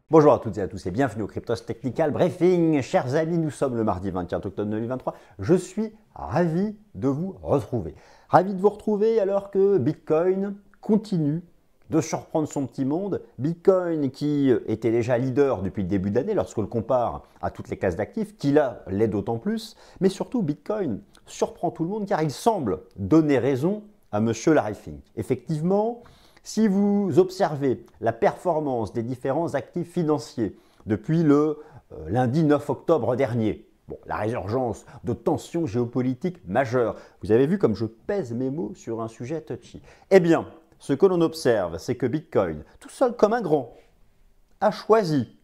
Bonjour à toutes et à tous et bienvenue au Cryptos Technical Briefing. Chers amis, nous sommes le mardi 24 octobre 2023. Je suis ravi de vous retrouver. Ravi de vous retrouver alors que Bitcoin continue de surprendre son petit monde. Bitcoin qui était déjà leader depuis le début de l'année lorsqu'on le compare à toutes les classes d'actifs, qui là l'est d'autant plus. Mais surtout, Bitcoin surprend tout le monde car il semble donner raison à Monsieur Larry Fink. Effectivement, si vous observez la performance des différents actifs financiers depuis le lundi 9 octobre dernier, bon, la résurgence de tensions géopolitiques majeures, vous avez vu comme je pèse mes mots sur un sujet touchy. Eh bien, ce que l'on observe, c'est que Bitcoin, tout seul comme un grand, a choisi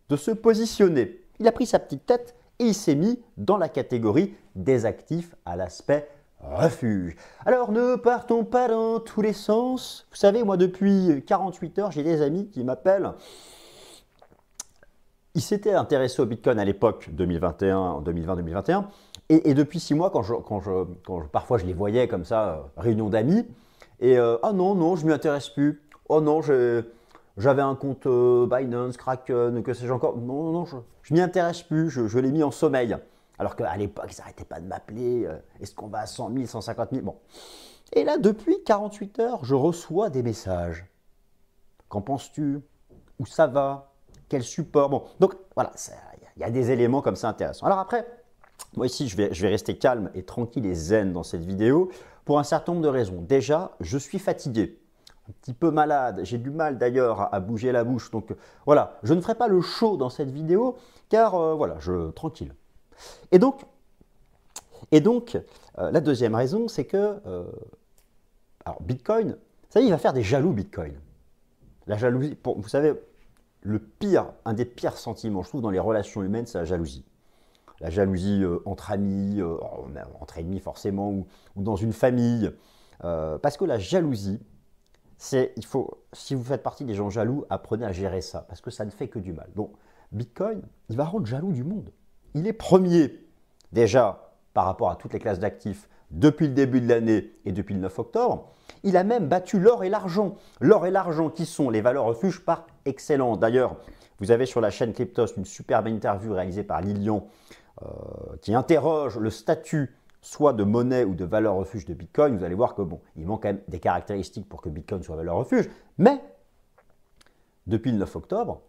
de se positionner. Il a pris sa petite tête et il s'est mis dans la catégorie des actifs à l'aspect refuge. Alors ne partons pas dans tous les sens. Vous savez, moi depuis 48 heures, j'ai des amis qui m'appellent. Ils s'étaient intéressés au Bitcoin à l'époque 2020-2021. Et depuis 6 mois, parfois je les voyais comme ça, réunion d'amis, et ah non, je ne m'y intéresse plus. Oh non, j'avais un compte Binance, Kraken, que sais-je encore. Non, je m'y intéresse plus, je l'ai mis en sommeil. Alors qu'à l'époque, ils n'arrêtaient pas de m'appeler. Est-ce qu'on va à 100 000, 150 000 Bon. Et là, depuis 48 heures, je reçois des messages. Qu'en penses-tu? Où ça va? Quel support? Bon, donc voilà, il y a des éléments comme ça intéressants. Alors après, moi ici, je vais rester calme et tranquille et zen dans cette vidéo pour un certain nombre de raisons. Déjà, je suis fatigué, un petit peu malade. J'ai du mal d'ailleurs à bouger la bouche. Donc voilà, je ne ferai pas le show dans cette vidéo car voilà, tranquille. Et donc, la deuxième raison, c'est que alors Bitcoin, ça y est, il va faire des jaloux Bitcoin. La jalousie, vous savez, un des pires sentiments, je trouve, dans les relations humaines, c'est la jalousie. La jalousie entre amis, entre ennemis forcément, ou dans une famille. Parce que la jalousie, si vous faites partie des gens jaloux, apprenez à gérer ça, parce que ça ne fait que du mal. Bon, Bitcoin, il va rendre jaloux du monde. Il est premier, déjà, par rapport à toutes les classes d'actifs, depuis le début de l'année et depuis le 9 octobre. Il a même battu l'or et l'argent. L'or et l'argent qui sont les valeurs refuges par excellence. D'ailleurs, vous avez sur la chaîne Cryptos une superbe interview réalisée par Lilian qui interroge le statut soit de monnaie ou de valeur refuge de Bitcoin. Vous allez voir que bon, il manque quand même des caractéristiques pour que Bitcoin soit valeur refuge. Mais depuis le 9 octobre,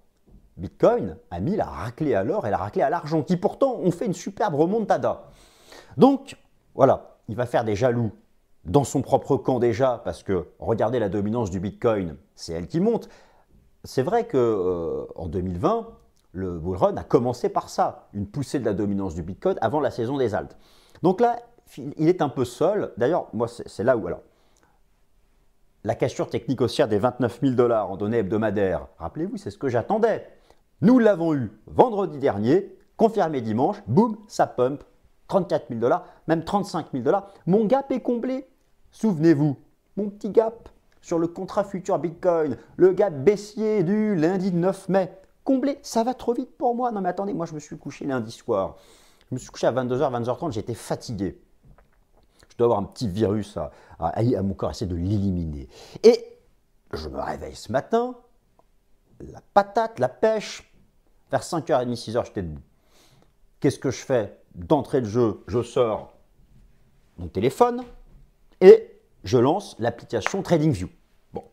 Bitcoin a mis la raclée à l'or et la raclée à l'argent, qui pourtant ont fait une superbe remontada. Donc, voilà, il va faire des jaloux dans son propre camp déjà, parce que regardez la dominance du Bitcoin, c'est elle qui monte. C'est vrai qu'en 2020, le bull run a commencé par ça, une poussée de la dominance du Bitcoin avant la saison des alts. Donc là, il est un peu seul. D'ailleurs, moi, c'est là où... alors, la cassure technique haussière des 29 000 $ en données hebdomadaires, rappelez-vous, c'est ce que j'attendais. Nous l'avons eu vendredi dernier, confirmé dimanche, boum, ça pump, 34 000 $, même 35 000 $. Mon gap est comblé. Souvenez-vous, mon petit gap sur le contrat futur Bitcoin, le gap baissier du lundi 9 mai, comblé. Ça va trop vite pour moi. Non mais attendez, moi je me suis couché lundi soir. Je me suis couché à 22h, 22h30, j'étais fatigué. Je dois avoir un petit virus à mon corps, essayer de l'éliminer. Et je me réveille ce matin, la patate, la pêche, vers 5h30, 6h, j'étais debout. Qu'est-ce que je fais? D'entrée de jeu, je sors mon téléphone et je lance l'application TradingView. Bon,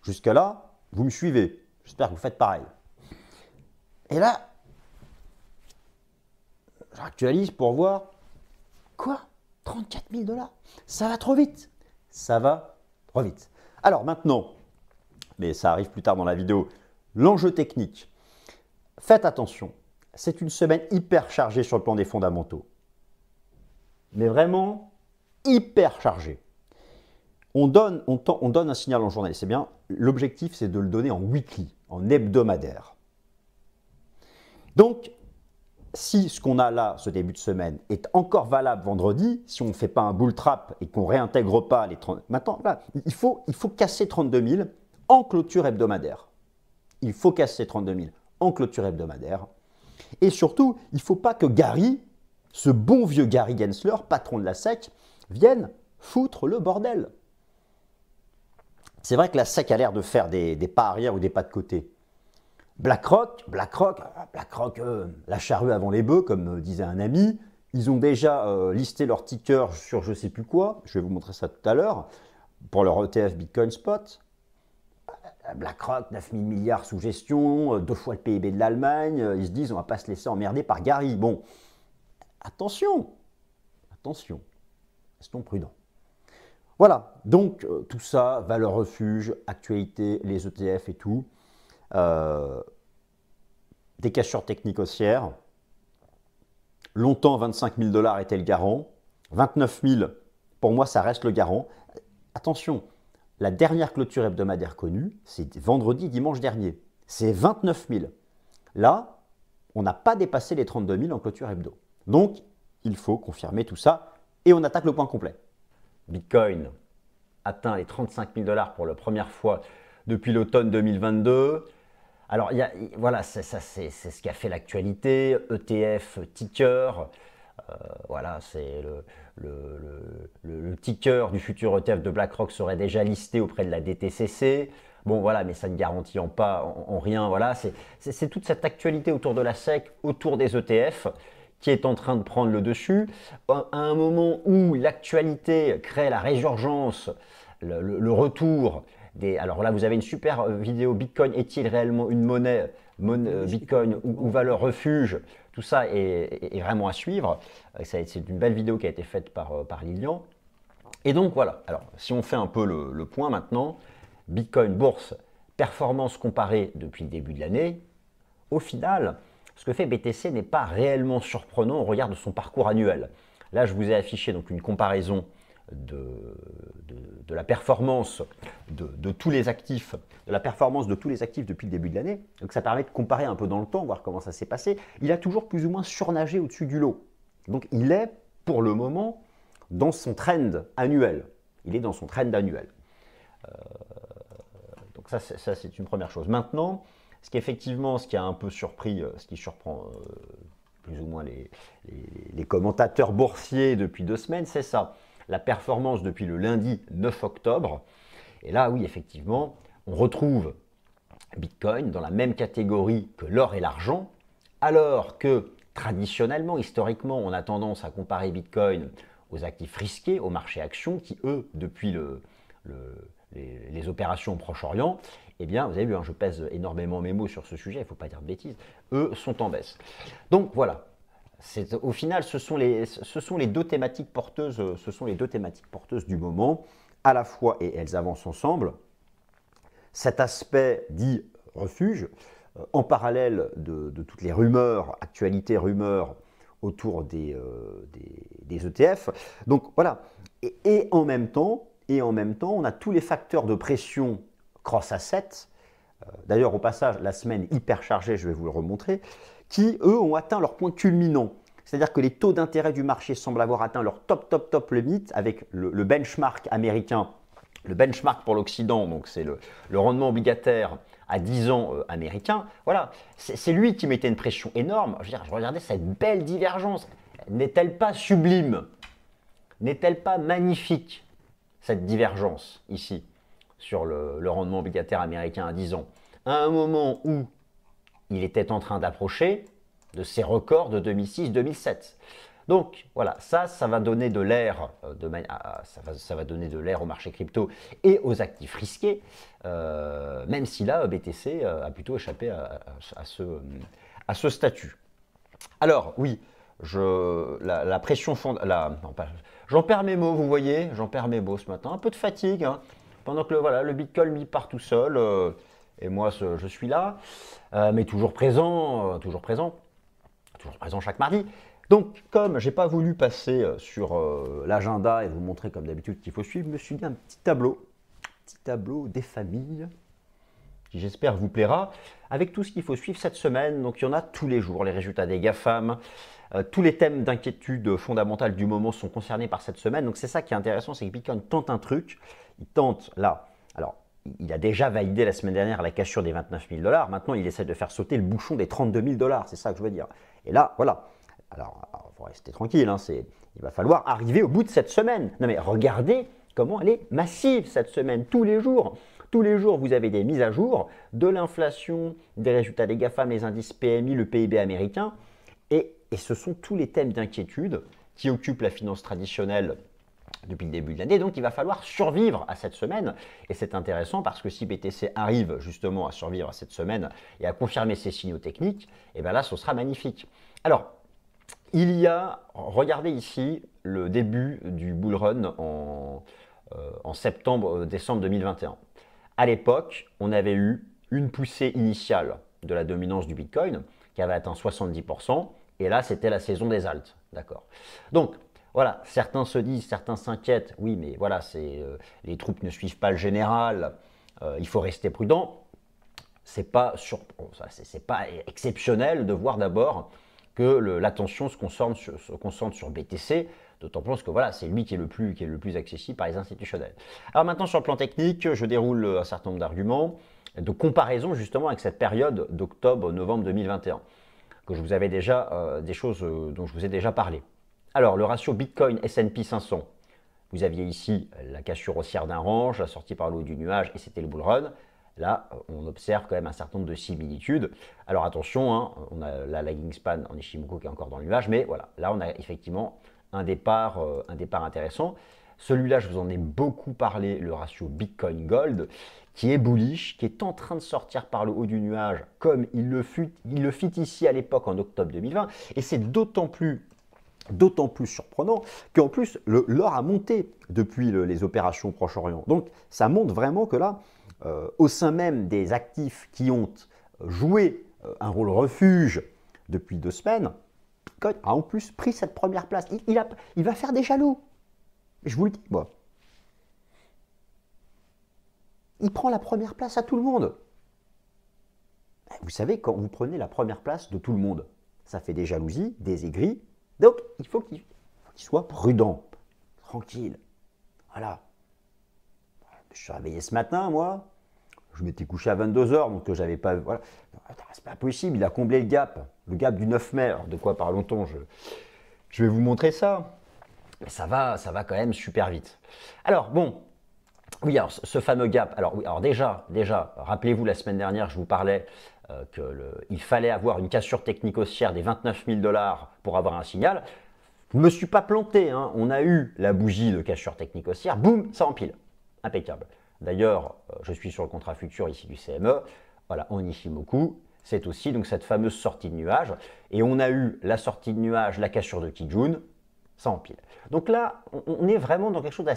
jusqu'à là, vous me suivez. J'espère que vous faites pareil. Et là, j'actualise pour voir quoi? 34 000 $. Ça va trop vite. Ça va trop vite. Alors maintenant, mais ça arrive plus tard dans la vidéo, l'enjeu technique. Faites attention, c'est une semaine hyper chargée sur le plan des fondamentaux. Mais vraiment hyper chargée. On donne un signal en journée, c'est bien. L'objectif, c'est de le donner en weekly, en hebdomadaire. Donc, si ce qu'on a là, ce début de semaine, est encore valable vendredi, si on ne fait pas un bull trap et qu'on ne réintègre pas les 30... Maintenant, là, il faut casser 32 000 en clôture hebdomadaire. Il faut casser 32 000 en clôture hebdomadaire. Et surtout, il ne faut pas que Gary, ce bon vieux Gary Gensler, patron de la SEC, vienne foutre le bordel. C'est vrai que la SEC a l'air de faire des pas arrière ou des pas de côté. BlackRock, la charrue avant les bœufs, comme disait un ami. Ils ont déjà listé leur ticker sur je ne sais plus quoi. Je vais vous montrer ça tout à l'heure. Pour leur ETF Bitcoin Spot. BlackRock, 9 000 milliards sous gestion, 2 fois le PIB de l'Allemagne. Ils se disent on ne va pas se laisser emmerder par Gary. Bon, attention, restons prudents. Voilà, donc tout ça, valeur refuge, actualité, les ETF et tout. Des cassures techniques haussières. Longtemps, 25 000 $ était le garant. 29 000, pour moi, ça reste le garant. Attention, la dernière clôture hebdomadaire connue, c'est vendredi, dimanche dernier. C'est 29 000. Là, on n'a pas dépassé les 32 000 en clôture hebdo. Donc, il faut confirmer tout ça et on attaque le point complet. Bitcoin atteint les 35 000 $ pour la première fois depuis l'automne 2022. Alors, voilà, c'est ce qui a fait l'actualité. ETF, ticker, voilà, c'est le ticker du futur ETF de BlackRock serait déjà listé auprès de la DTCC. Bon, voilà, mais ça ne garantit en rien. Voilà, c'est toute cette actualité autour de la SEC, autour des ETF, qui est en train de prendre le dessus. À un moment où l'actualité crée la résurgence, le retour des... Alors là, vous avez une super vidéo. Bitcoin est-il réellement une monnaie Bitcoin ou valeur refuge? Tout ça est vraiment à suivre. C'est une belle vidéo qui a été faite par Lilian. Et donc voilà, alors si on fait un peu le point maintenant, Bitcoin, bourse, performance comparée depuis le début de l'année, au final, ce que fait BTC n'est pas réellement surprenant au regard de son parcours annuel. Là, je vous ai affiché donc une comparaison de la performance de tous les actifs, depuis le début de l'année. Donc ça permet de comparer un peu dans le temps, voir comment ça s'est passé. Il a toujours plus ou moins surnagé au-dessus du lot. Donc il est, pour le moment, dans son trend annuel. Donc ça, c'est une première chose. Maintenant, ce qui a un peu surpris, ce qui surprend plus ou moins les commentateurs boursiers depuis 2 semaines, c'est ça. La performance depuis le lundi 9 octobre. Et là, oui, effectivement, on retrouve Bitcoin dans la même catégorie que l'or et l'argent, alors que traditionnellement, historiquement, on a tendance à comparer Bitcoin aux actifs risqués, aux marchés actions, qui, eux, depuis les opérations au Proche-Orient, eh bien, vous avez vu, hein, je pèse énormément mes mots sur ce sujet, il ne faut pas dire de bêtises, eux sont en baisse. Donc voilà, au final, ce sont les deux thématiques porteuses du moment, à la fois, et elles avancent ensemble, cet aspect dit refuge, en parallèle de toutes les rumeurs, actualités rumeurs autour des ETF. Donc voilà, et en même temps, on a tous les facteurs de pression cross-asset. D'ailleurs, au passage, la semaine hyper chargée, je vais vous le remontrer, qui, eux, ont atteint leur point culminant. C'est-à-dire que les taux d'intérêt du marché semblent avoir atteint leur top limite avec le benchmark américain. Le benchmark pour l'Occident, donc c'est le rendement obligataire à 10 ans américain. Voilà, c'est lui qui mettait une pression énorme. Je regardais cette belle divergence. N'est-elle pas sublime? N'est-elle pas magnifique, cette divergence ici, sur le rendement obligataire américain à 10 ans, à un moment où il était en train d'approcher de ses records de 2006-2007. Donc voilà, ça va donner de l'air ça va donner de l'air au marché crypto et aux actifs risqués, même si là, BTC a plutôt échappé à ce statut. Alors oui, la pression j'en perds mes mots, vous voyez, j'en perds mes mots ce matin, un peu de fatigue, hein, pendant que le Bitcoin m'y part tout seul, et moi je suis là, mais toujours présent chaque mardi. Donc, comme je n'ai pas voulu passer sur l'agenda et vous montrer comme d'habitude qu'il faut suivre, je me suis mis un petit tableau des familles, qui j'espère vous plaira, avec tout ce qu'il faut suivre cette semaine. Donc, il y en a tous les jours, les résultats des GAFAM, tous les thèmes d'inquiétude fondamentale du moment sont concernés par cette semaine. Donc, c'est ça qui est intéressant, c'est que Bitcoin tente un truc, il tente là, alors, il a déjà validé la semaine dernière la cassure des 29 000 $, maintenant il essaie de faire sauter le bouchon des 32 000 $, c'est ça que je veux dire. Et là, voilà. Alors, il faut rester tranquille, hein, il va falloir arriver au bout de cette semaine. Non mais regardez comment elle est massive cette semaine, tous les jours. tous les jours, vous avez des mises à jour de l'inflation, des résultats des GAFAM, les indices PMI, le PIB américain. Et ce sont tous les thèmes d'inquiétude qui occupent la finance traditionnelle depuis le début de l'année. Donc, il va falloir survivre à cette semaine. Et c'est intéressant parce que si BTC arrive justement à survivre à cette semaine et à confirmer ses signaux techniques, et bien là, ce sera magnifique. Alors, regardez ici le début du bull run en septembre-décembre 2021. À l'époque, on avait eu une poussée initiale de la dominance du Bitcoin qui avait atteint 70%. Et là, c'était la saison des alts. D'accord. Donc, voilà, certains se disent, certains s'inquiètent. Oui, mais voilà, les troupes ne suivent pas le général. Il faut rester prudent. C'est pas exceptionnel de voir d'abord que l'attention se concentre sur BTC, d'autant plus que voilà, c'est lui qui est le plus accessible par les institutionnels. Alors maintenant, sur le plan technique, je déroule un certain nombre d'arguments de comparaison justement avec cette période d'octobre-novembre 2021, que je vous avais déjà, des choses dont je vous ai déjà parlé. Alors, le ratio Bitcoin S&P 500, vous aviez ici la cassure haussière d'un range, la sortie par le haut du nuage, et c'était le bull run. Là, on observe quand même un certain nombre de similitudes. Alors attention, hein, on a la lagging span en Ishimoku qui est encore dans le nuage, mais voilà, là on a effectivement un départ intéressant. Celui-là, je vous en ai beaucoup parlé, le ratio Bitcoin-Gold, qui est bullish, qui est en train de sortir par le haut du nuage, comme il le fit ici à l'époque en octobre 2020, et c'est d'autant plus surprenant qu'en plus, l'or a monté depuis les opérations Proche-Orient. Donc, ça montre vraiment que là, au sein même des actifs qui ont joué un rôle refuge depuis 2 semaines, Bitcoin a en plus pris cette première place. Il va faire des jaloux. Je vous le dis, moi. Il prend la première place à tout le monde. Vous savez, quand vous prenez la première place de tout le monde, ça fait des jalousies, des aigris. Donc, il faut qu'il soit prudent, tranquille. Voilà. Je suis réveillé ce matin, moi. Je m'étais couché à 22 h, donc j'avais pas... Voilà. C'est pas possible, il a comblé le gap du 9 mai. Alors, de quoi parlons-on? Je vais vous montrer ça. Mais ça va quand même super vite. Alors, bon, oui, alors ce fameux gap. Alors, oui, alors déjà, rappelez-vous, la semaine dernière, je vous parlais qu'il fallait avoir une cassure technique haussière des 29 000 $ pour avoir un signal. Je ne me suis pas planté, hein. On a eu la bougie de cassure technique haussière, boum, ça empile. Impeccable. D'ailleurs, je suis sur le contrat futur ici du CME. Voilà, en Ishimoku, c'est aussi donc cette fameuse sortie de nuage. Et on a eu la sortie de nuage, la cassure de Kijun, ça empile. Donc là, on est vraiment dans quelque chose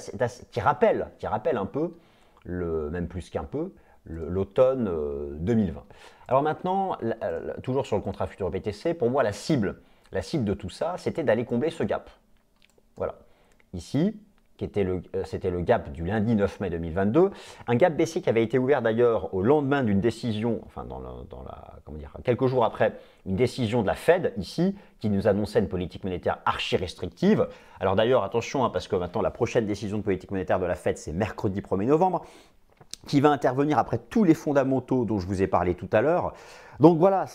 qui rappelle un peu, même plus qu'un peu, l'automne 2020. Alors maintenant, toujours sur le contrat futur BTC, pour moi, la cible de tout ça, c'était d'aller combler ce gap. Voilà. Ici, c'était le gap du lundi 9 mai 2022, un gap baissier qui avait été ouvert d'ailleurs au lendemain d'une décision, enfin quelques jours après, une décision de la Fed ici, qui nous annonçait une politique monétaire archi restrictive. Alors d'ailleurs, attention, hein, parce que maintenant la prochaine décision de politique monétaire de la Fed, c'est mercredi 1er novembre, qui va intervenir après tous les fondamentaux dont je vous ai parlé tout à l'heure. Donc voilà,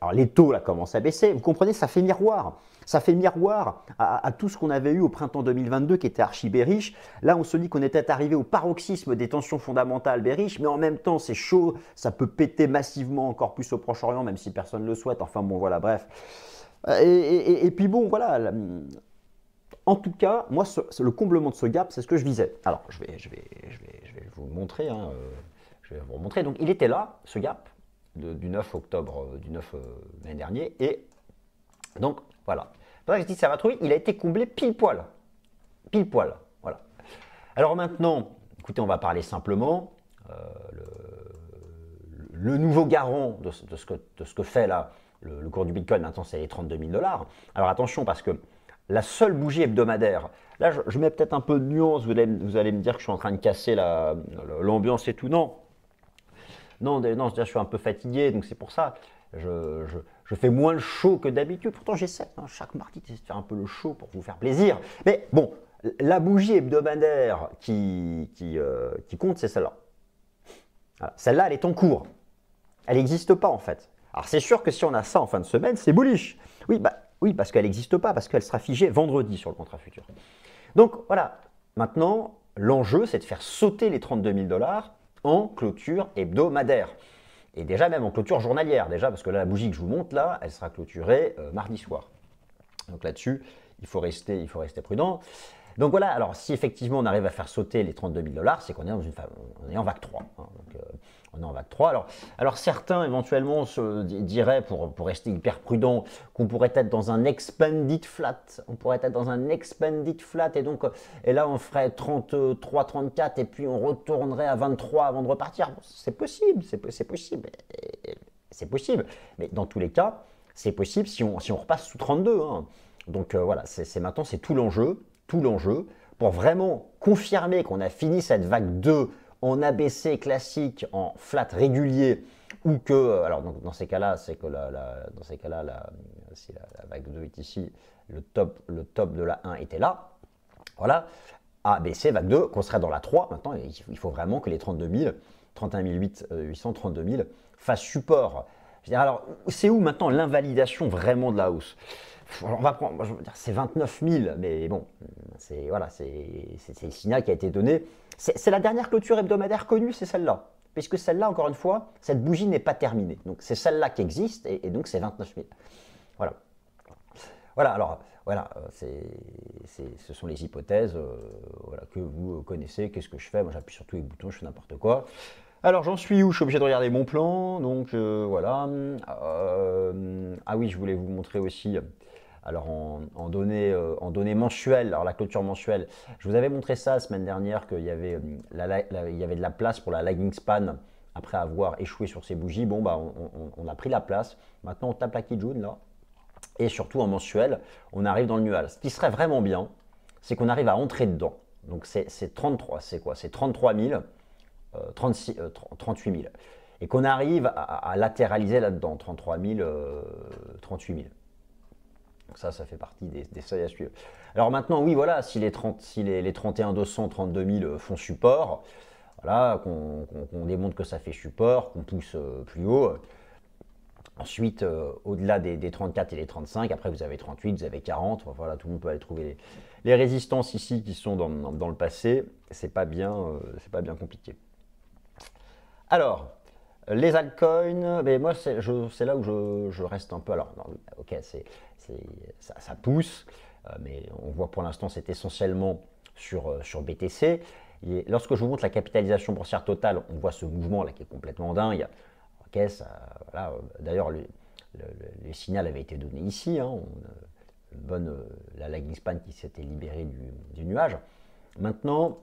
alors les taux là commencent à baisser, vous comprenez, ça fait miroir. Ça fait miroir à tout ce qu'on avait eu au printemps 2022 qui était archi bearish. Là, on se dit qu'on était arrivé au paroxysme des tensions fondamentales bearish, mais en même temps, c'est chaud, ça peut péter massivement encore plus au Proche-Orient, même si personne ne le souhaite. Enfin bon, voilà, bref. Et puis bon, voilà. En tout cas, moi, le comblement de ce gap, c'est ce que je visais. Alors, je vais vous montrer. Hein, je vais vous remontrer. Donc, il était là, ce gap, du 9 octobre, du 9 mai dernier. Et donc, voilà. C'est pour ça que je dis que ça va trop vite. Il a été comblé pile poil. Pile poil. Voilà. Alors maintenant, écoutez, on va parler simplement. Le nouveau garant de ce que fait là le cours du Bitcoin, maintenant, c'est les 32 000 $. Alors attention, parce que la seule bougie hebdomadaire, là je mets peut-être un peu de nuance, vous allez me dire que je suis en train de casser l'ambiance et tout. Non, je suis un peu fatigué, donc c'est pour ça. Je fais moins le show que d'habitude. Pourtant, j'essaie, hein, chaque mardi, de faire un peu le show pour vous faire plaisir. Mais bon, la bougie hebdomadaire qui compte, c'est celle-là. Voilà. Celle-là, elle est en cours. Elle n'existe pas, en fait. Alors, c'est sûr que si on a ça en fin de semaine, c'est bullish. Oui, parce qu'elle n'existe pas, parce qu'elle sera figée vendredi sur le contrat futur. Donc, voilà. Maintenant, l'enjeu, c'est de faire sauter les 32 000 $ en clôture hebdomadaire. Et déjà même en clôture journalière, déjà, parce que là, la bougie que je vous montre, là, elle sera clôturée mardi soir. Donc là-dessus, il faut rester prudent. Donc voilà, alors si effectivement on arrive à faire sauter les 32 000 $, c'est qu'on est, on est en vague 3. Hein, donc, on est en vague 3. Alors certains éventuellement se diraient, pour rester hyper prudent, qu'on pourrait être dans un expanded flat. On pourrait être dans un expanded flat et donc et là on ferait 33, 34 et puis on retournerait à 23 avant de repartir. Bon, c'est possible, c'est possible. C'est possible. Mais dans tous les cas, c'est possible si on repasse sous 32. Hein. Donc voilà, maintenant c'est tout l'enjeu pour vraiment confirmer qu'on a fini cette vague 2 en ABC classique, en flat régulier, ou que, alors donc dans ces cas-là, c'est que si la vague 2 est ici, le top de la 1 était là, voilà, ABC, vague 2, qu'on serait dans la 3, maintenant il faut vraiment que les 32 000, 31 800, 32 000 fassent support. Je veux dire, alors, c'est où maintenant l'invalidation vraiment de la hausse? On va prendre, je veux dire, c'est 29 000, mais bon, c'est le signal qui a été donné. C'est la dernière clôture hebdomadaire connue, c'est celle-là. Puisque celle-là, encore une fois, cette bougie n'est pas terminée. Donc c'est celle-là qui existe, et donc c'est 29 000. Voilà. Voilà, alors, voilà, ce sont les hypothèses voilà, que vous connaissez. Qu'est-ce que je fais? Moi, j'appuie sur tous les boutons, je fais n'importe quoi. Alors, j'en suis où? Je suis obligé de regarder mon plan, donc voilà. Ah oui, je voulais vous montrer aussi, alors en données mensuelles, alors la clôture mensuelle, je vous avais montré ça la semaine dernière, qu'il y avait, il y avait de la place pour la lagging span, après avoir échoué sur ces bougies. Bon, bah, on a pris la place, maintenant on tape la Kijun là, et surtout en mensuel, on arrive dans le nuage. Ce qui serait vraiment bien, c'est qu'on arrive à entrer dedans. Donc c'est 33, c'est quoi? C'est 33 000. 38 000. Et qu'on arrive à latéraliser là-dedans, 33 000, 38 000. Donc ça fait partie des seuils à suivre. Alors maintenant, oui, voilà, si les 31 200, 32 000 font support, voilà, qu'on démontre que ça fait support, qu'on pousse plus haut. Ensuite, au-delà des 34 et les 35, après vous avez 38, vous avez 40, voilà, tout le monde peut aller trouver les résistances ici qui sont dans le passé. C'est pas bien compliqué. Alors, les altcoins, mais moi c'est là où je reste un peu. Alors, non, ok, ça pousse, mais on voit pour l'instant c'est essentiellement sur BTC. Et lorsque je vous montre la capitalisation boursière totale, on voit ce mouvement là qui est complètement dingue. Ok, voilà, d'ailleurs le signal avait été donné ici, hein, la lagging span qui s'était libérée du nuage. Maintenant,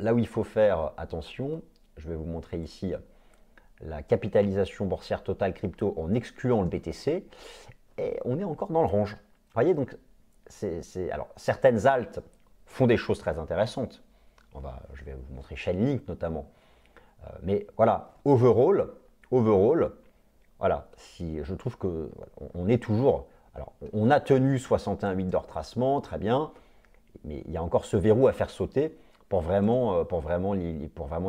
là où il faut faire attention, je vais vous montrer ici la capitalisation boursière totale crypto en excluant le BTC, et on est encore dans le range. Vous voyez, donc, alors, certaines altes font des choses très intéressantes. Je vais vous montrer Chainlink notamment. Mais voilà, overall, voilà, si je trouve que on est toujours. Alors, on a tenu 61,8 de retracement, très bien, mais il y a encore ce verrou à faire sauter pour vraiment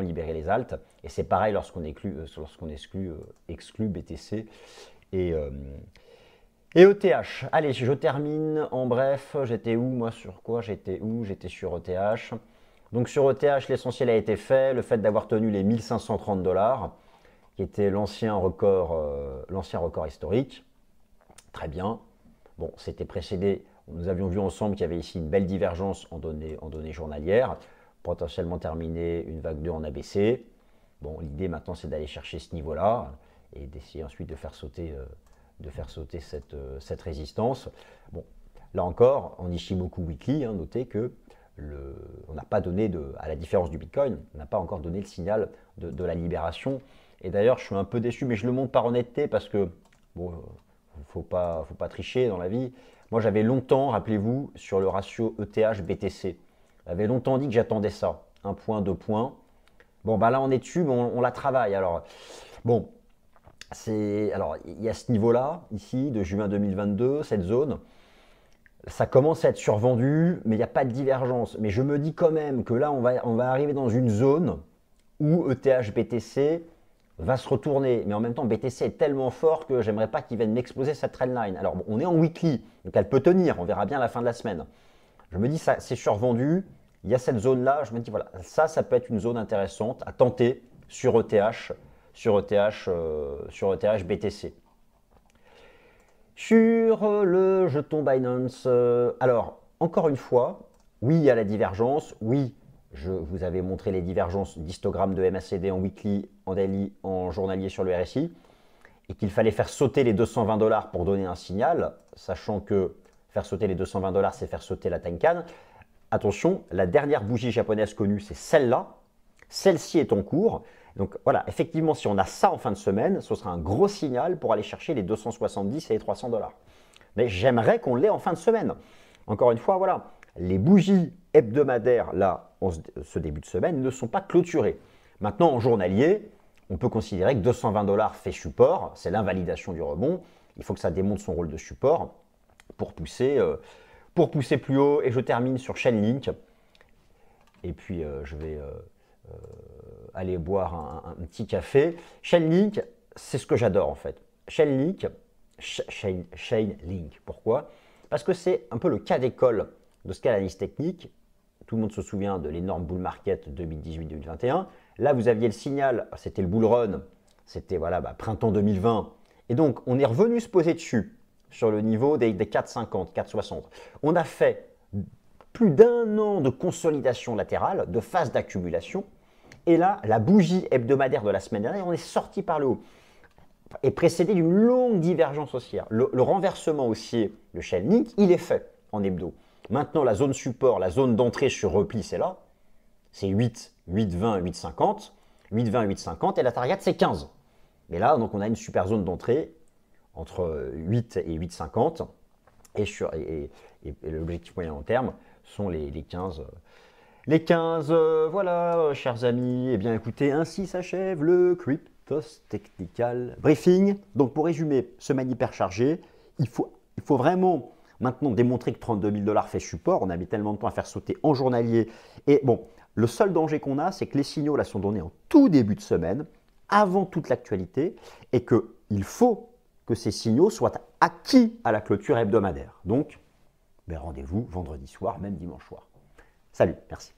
libérer les altes. Et c'est pareil lorsqu'on exclut BTC et ETH. Allez, je termine en bref. J'étais où, moi, sur quoi? J'étais sur ETH. Donc sur ETH, l'essentiel a été fait. Le fait d'avoir tenu les 1530 $, qui était l'ancien record historique. Très bien. Bon, c'était précédé. Nous avions vu ensemble qu'il y avait ici une belle divergence en données journalières, potentiellement terminer une vague 2 en ABC. Bon, l'idée maintenant, c'est d'aller chercher ce niveau-là et d'essayer ensuite de faire sauter cette résistance. Bon, là encore, en Ishimoku Weekly, hein, notez que on n'a pas donné, à la différence du Bitcoin, on n'a pas encore donné le signal de la libération. Et d'ailleurs, je suis un peu déçu, mais je le montre par honnêteté parce que, bon, faut pas tricher dans la vie. Moi, j'avais longtemps, rappelez-vous, sur le ratio ETH-BTC, j'avais longtemps dit que j'attendais ça, 1 point, 2 points. Bon, bah là, on est dessus, mais on la travaille. Alors, bon, alors, il y a ce niveau-là, ici, de juin 2022, cette zone. Ça commence à être survendu, mais il n'y a pas de divergence. Mais je me dis quand même que là, on va arriver dans une zone où ETH-BTC va se retourner. Mais en même temps, BTC est tellement fort que j'aimerais pas qu'il vienne m'exploser cette trendline. Alors, bon, on est en weekly, donc elle peut tenir. On verra bien à la fin de la semaine. Je me dis, ça, c'est survendu. il y a cette zone-là, je me dis, voilà, ça peut être une zone intéressante à tenter sur ETH, sur BTC. Sur le jeton Binance, alors, encore une fois, oui, il y a la divergence, oui, je vous avais montré les divergences d'histogrammes de MACD en weekly, en daily, en journalier sur le RSI, et qu'il fallait faire sauter les 220 $ pour donner un signal, sachant que faire sauter les 220 $, c'est faire sauter la Tenkan. Attention, la dernière bougie japonaise connue, c'est celle-là. Celle-ci est en cours. Donc voilà, effectivement, si on a ça en fin de semaine, ce sera un gros signal pour aller chercher les 270 et les 300 $. Mais j'aimerais qu'on l'ait en fin de semaine. Encore une fois, voilà, les bougies hebdomadaires, là, ce début de semaine, ne sont pas clôturées. Maintenant, en journalier, on peut considérer que 220 $ fait support, c'est l'invalidation du rebond. Il faut que ça démontre son rôle de support pour pousser plus haut. Et je termine sur Chainlink. Et puis, je vais aller boire un petit café. Chainlink, c'est ce que j'adore en fait. Chainlink, pourquoi? Parce que c'est un peu le cas d'école de ce qu'est l'analyse technique. Tout le monde se souvient de l'énorme bull market 2018-2021. Là, vous aviez le signal, c'était le bull run, c'était voilà, printemps 2020. Et donc, on est revenu se poser dessus, sur le niveau des 4,50, 4,60. On a fait plus d'1 an de consolidation latérale, de phase d'accumulation. Et là, la bougie hebdomadaire de la semaine dernière, on est sorti par le haut. Et précédé d'une longue divergence haussière. Le renversement haussier de Chainlink, il est fait en hebdo. Maintenant, la zone support, la zone d'entrée sur repli, c'est là. C'est 8, 8,20, 8,50. 8,20, 8,50 et la target, c'est 15. Mais là, donc, on a une super zone d'entrée entre 8 et 8,50. Et l'objectif moyen long terme sont les 15. Les 15, voilà, chers amis. Eh bien, écoutez, ainsi s'achève le Cryptos Technical Briefing. Donc, pour résumer, semaine hyper chargée, il faut vraiment maintenant démontrer que 32 000 $ fait support. On a mis tellement de temps à faire sauter en journalier. Et bon, le seul danger qu'on a, c'est que les signaux là sont donnés en tout début de semaine, avant toute l'actualité, et qu'il faut que ces signaux soient acquis à la clôture hebdomadaire. Donc, rendez-vous vendredi soir, même dimanche soir. Salut, merci.